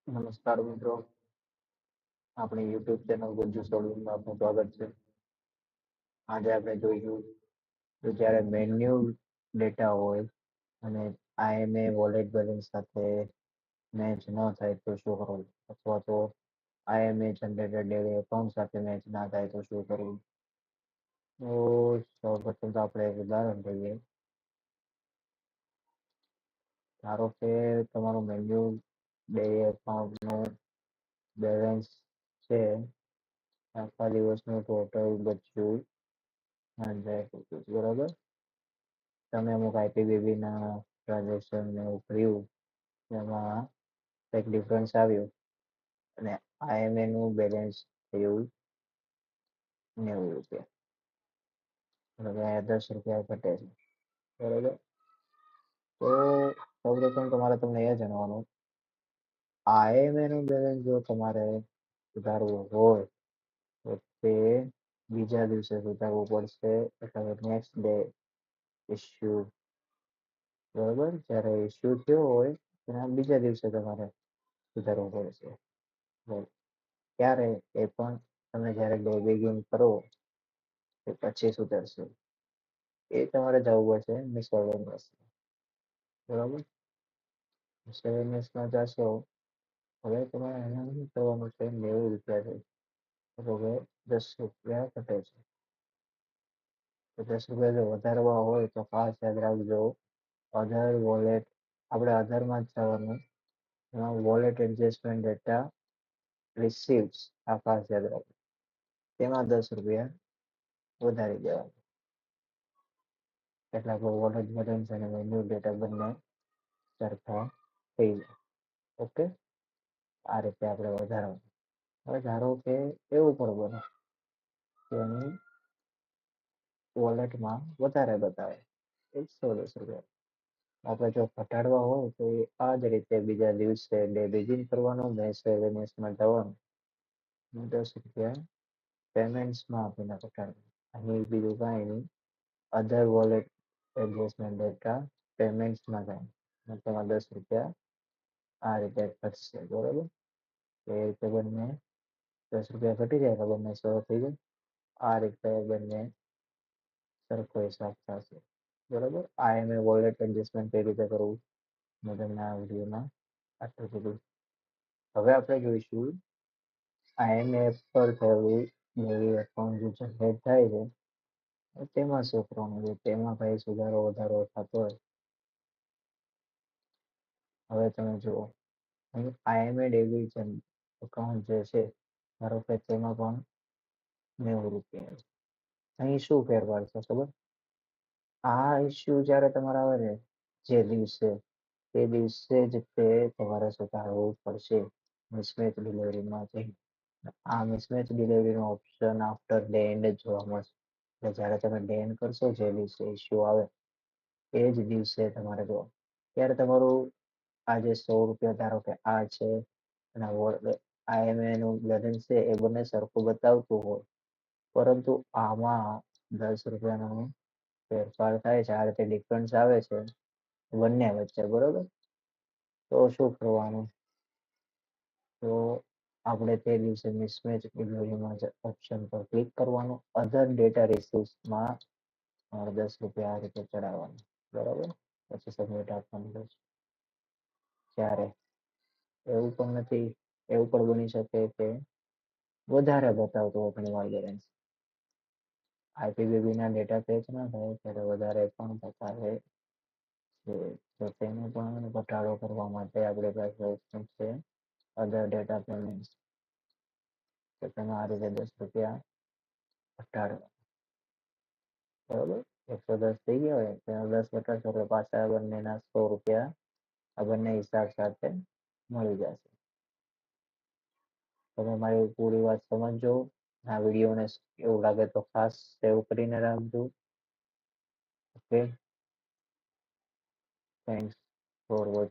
નમસ્કાર મિત્રો, આપણી યુટ્યુબ ચેનલ ગુજ્જુ સોલ્યુશનમાં આપનું સ્વાગત છે. આજે આપણે જોઈશું કે જ્યારે મેન્યુઅલ ડેટા હોય અને IMA વોલેટ બેલેન્સ સાથે મેચ ન થાય તો શું કરવું, અથવા તો IMA જનરેટેડ ડેલી એકાઉન્ટ સાથે મેચ ના થાય તો શું કરવું. તો સૌપ્રથમ તો આપણે એક ઉદાહરણ લઈએ. ધારો કે તમારું મેન્યુઅલ ડેલી એકાઉન્ટનું બેલેન્સ છે આખા દિવસનું ટોટલ બચ્યું 100 બરાબર. તમે અમુક IPBB ના ટ્રાન્ઝેક્શન ને એવું કર્યું, એમાં કંઈક ડિફરન્સ આવ્યું અને IMA નું બેલેન્સ થયું 90 રૂપિયા. બરાબર, અહીંયા 10 રૂપિયા ઘટે છે. બરાબર, તો સૌપ્રથમ તમારે તમને એ જાણવાનું, IMA નું બેલેન્સ જો તમારે સુધારવું હોય તો તે બીજા દિવસે સુધારવું પડશે, એટલે નેક્સ્ટ ડે ઇસ્યુ. બરાબર, જ્યારે ઇસ્યુ થયો હોય તેના બીજા દિવસે તમારે સુધારવું પડશે. ક્યારે? એ પણ તમે જ્યારે ડે બિગિન કરો તે પછી સુધરશે. એ તમારે જવું પડશે મિસલેનિયસ. બરાબર, મિસલેનિયસમાં જશો. હવે તમારે એના શું કરવાનું છે? 90 રૂપિયા છે, તો હવે 10 રૂપિયા ઘટે છે. તો 10 રૂપિયા જો વધારવા હોય તો ખાસ યાદ રાખજો, અધર વોલેટ, આપણે અધરમાં જ જવાનું, એમાં વોલેટ એડજસ્ટમેન્ટ ડેટા રિસીવ્સ, આ ખાસ યાદ રાખજો, તેમાં 10 રૂપિયા વધારી દેવાનું. કેટલાક વોલેટ બેલેન્સ અને મેન્યુઅલ ડેટા બંને સરખા થઈ જાય. ઓકે, આ રીતે આપણે વધારવાનું. હવે ધારો કે એવું પણ બને કે એની વોલેટમાં વધારે બતાવે 110 રૂપિયા. આપણે જો ઘટાડવા હોય તો એ આ જ રીતે બીજા દિવસે ડે બિગિન કરવાનું, મેસેલેનિયસમાં જવાનું, 10 રૂપિયા પેમેન્ટ્સમાં આપીને ઘટાડવાનું. અહીં બીજું કાંઈ નહીં, અધર વોલેટ એડજસ્ટમેન્ટ ડેટા પેમેન્ટ્સમાં જાય, તેમાં 10 રૂપિયા આ રીતે ઘટશે. બરાબર, એ રીતે બંને 10 રૂપિયા ઘટી જાય તો બંને 100 થઈ જાય. આ રીતે બંને સરખો હિસાબ થશે. બરાબર, IMA વોલેટ એડજસ્ટમેન્ટ કઈ રીતે કરવું મેં તમને આ વિડીયોમાં આટલું કીધું. હવે આપણે જોઈશું IMA પર થયેલું ડેલી એકાઉન્ટ જે જનરેટ થાય છે તેમાં શું કરવાનું છે, તેમાં કઈ સુધારો વધારો થતો હોય. હવે તમે જુઓ, અહીં IMA ડેલી એકાઉન્ટ જે છે, ધારો કે તેમાં પણ 90 રૂપિયા. અહીં શું ફેરફાર છે ખબર? આ ઇસ્યુ જ્યારે તમારે આવે ને જે દિવસે, તે દિવસે જ તે તમારે સુધારવું પડશે મિસમેચ ડિલિવરીમાં જઈને. આ મિસમેચ ડિલિવરીનો ઓપ્શન આફ્ટર ડે એન્ડ જ જોવા મળશે. એટલે જ્યારે તમે ડે એન્ડ કરશો, જે દિવસે ઇસ્યુ આવે એ જ દિવસે તમારે જો, ત્યારે તમારું આ જે 100 રૂપિયા ધારો કે આ છે અને IMA નું બેલેન્સ છે એ બંને સરખું બતાવતું હોય, પરંતુ આમાં 10 રૂપિયાનો ફેરફાર થાય છે, આ રીતે ડિફરન્સ આવે છે બંને વચ્ચે. બરોબર, તો શું કરવાનું? તો આપણે તે દિવસે મિસમેચ ડિલિવરીમાં ઓપ્શન પર ક્લિક કરવાનું, અધર ડેટા રિસીવ્સમાં 10 રૂપિયા આ રીતે ચડાવવાનું. બરાબર, પછી સબમિટ આપવાનું રહેશે. ત્યારે એવું પણ નથી, એવું પણ બની શકે કે વધારે બતાવતો હોય ઘણી વાર બેલેન્સ. IPBB ના ડેટા ફેચ ના થાય ત્યારે વધારે પણ બતાવે છે. તો તેનો પણ ઘટાડો કરવા માટે આપણી પાસે ઓપ્શન છે અધર ડેટા પેમેન્ટ. તો તમે આ રીતે 10 રૂપિયા ઘટાડવા. બરોબર, 110 થઈ ગયા હોય તેના 10 ઘટાડશો એટલે પાછા બંનેના 100 રૂપિયા આ બંને હિસાબ સાથે મળી જશે. તમે મારી પૂરી વાત સમજજો. આ વિડીયોને એવું લાગે તો ખાસ સેવ કરીને રાખજો. Okay, thanks for watching.